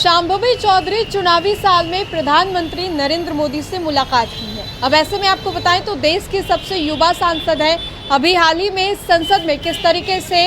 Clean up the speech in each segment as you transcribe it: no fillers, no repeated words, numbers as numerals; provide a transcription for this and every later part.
शांभवी चौधरी चुनावी साल में प्रधानमंत्री नरेंद्र मोदी से मुलाकात की है। अब ऐसे में आपको बताएं तो देश की सबसे युवा सांसद है। अभी हाल ही में संसद में किस तरीके से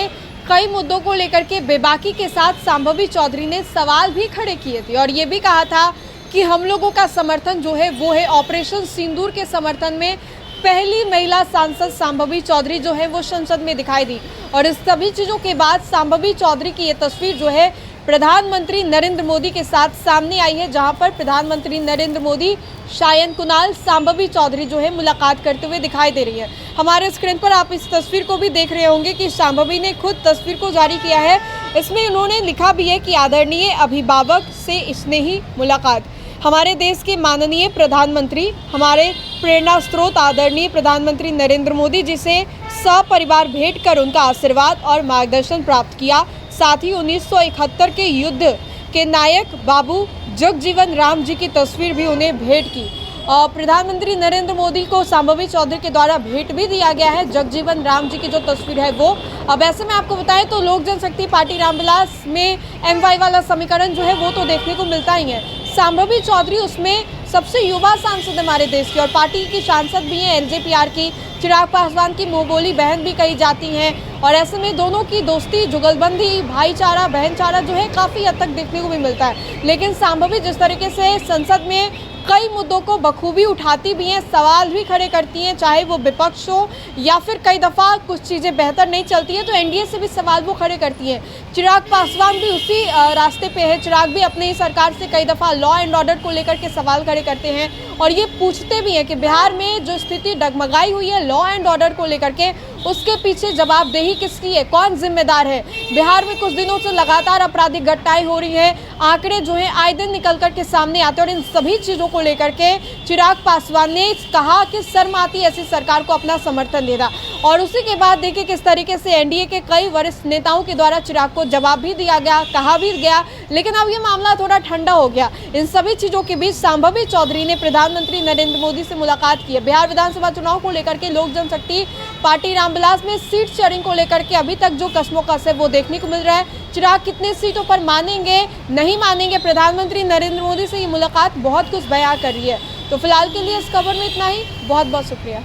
कई मुद्दों को लेकर के बेबाकी के साथ शांभवी चौधरी ने सवाल भी खड़े किए थे और ये भी कहा था कि हम लोगों का समर्थन जो है वो है ऑपरेशन सिंदूर के समर्थन में। पहली महिला सांसद शांभवी चौधरी जो है वो संसद में दिखाई दी और इस सभी चीजों के बाद शांभवी चौधरी की ये तस्वीर जो है प्रधानमंत्री नरेंद्र मोदी के साथ सामने आई है, जहां पर प्रधानमंत्री नरेंद्र मोदी शायन कुणाल शांभवी चौधरी जो है मुलाकात करते हुए दिखाई दे रही है। हमारे स्क्रीन पर आप इस तस्वीर को भी देख रहे होंगे कि शांभवी ने खुद तस्वीर को जारी किया है। इसमें उन्होंने लिखा भी है कि आदरणीय अभिभावक से स्नेही मुलाकात। हमारे देश के माननीय प्रधानमंत्री, हमारे प्रेरणा स्रोत आदरणीय प्रधानमंत्री नरेंद्र मोदी जी से सपरिवार भेंट कर उनका आशीर्वाद और मार्गदर्शन प्राप्त किया। साथ ही 1971 के युद्ध के नायक बाबू जगजीवन राम जी की तस्वीर भी उन्हें भेंट की। और प्रधानमंत्री नरेंद्र मोदी को शांभवी चौधरी के द्वारा भेंट भी दिया गया है जगजीवन राम जी की जो तस्वीर है वो। अब ऐसे में आपको बताएं तो लोक जनशक्ति पार्टी रामविलास में MY वाला समीकरण जो है वो तो देखने को मिलता ही है। शांभवी चौधरी उसमें सबसे युवा सांसद हमारे देश की और पार्टी की सांसद भी हैं LJPR की। चिराग पासवान की मुंहबोली बहन भी कही जाती हैं और ऐसे में दोनों की दोस्ती, जुगलबंदी, भाईचारा, बहनचारा जो है काफ़ी हद तक देखने को भी मिलता है। लेकिन शांभवी जिस तरीके से संसद में कई मुद्दों को बखूबी उठाती भी हैं, सवाल भी खड़े करती हैं, चाहे वो विपक्ष हो या फिर कई दफ़ा कुछ चीज़ें बेहतर नहीं चलती हैं तो NDA से भी सवाल वो खड़े करती हैं। चिराग पासवान भी उसी रास्ते पे है। चिराग भी अपनी सरकार से कई दफ़ा लॉ एंड ऑर्डर को लेकर के सवाल खड़े करते हैं और ये पूछते भी हैं कि बिहार में जो स्थिति डगमगाई हुई है लॉ एंड ऑर्डर को लेकर के, उसके पीछे जवाबदेही किसकी है, कौन जिम्मेदार है। बिहार में कुछ दिनों से लगातार आपराधिक घटनाएं हो रही हैं, आंकड़े जो हैं आए दिन निकल कर के सामने आते हैं और इन सभी चीज़ों को लेकर के चिराग पासवान ने कहा कि शर्म आती ऐसी सरकार को अपना समर्थन देना। और उसी के बाद देखिए किस तरीके से NDA के कई वरिष्ठ नेताओं के द्वारा चिराग को जवाब भी दिया गया, कहा भी गया, लेकिन अब ये मामला थोड़ा ठंडा हो गया। इन सभी चीज़ों के बीच शांभवी चौधरी ने प्रधानमंत्री नरेंद्र मोदी से मुलाकात की है। बिहार विधानसभा चुनाव को लेकर के लोक जनशक्ति पार्टी रामविलास में सीट शेयरिंग को लेकर के अभी तक जो कशमकश है वो देखने को मिल रहा है। चिराग कितने सीटों पर मानेंगे नहीं मानेंगे, प्रधानमंत्री नरेंद्र मोदी से ये मुलाकात बहुत कुछ बयां कर रही है। तो फिलहाल के लिए इस खबर में इतना ही। बहुत बहुत शुक्रिया।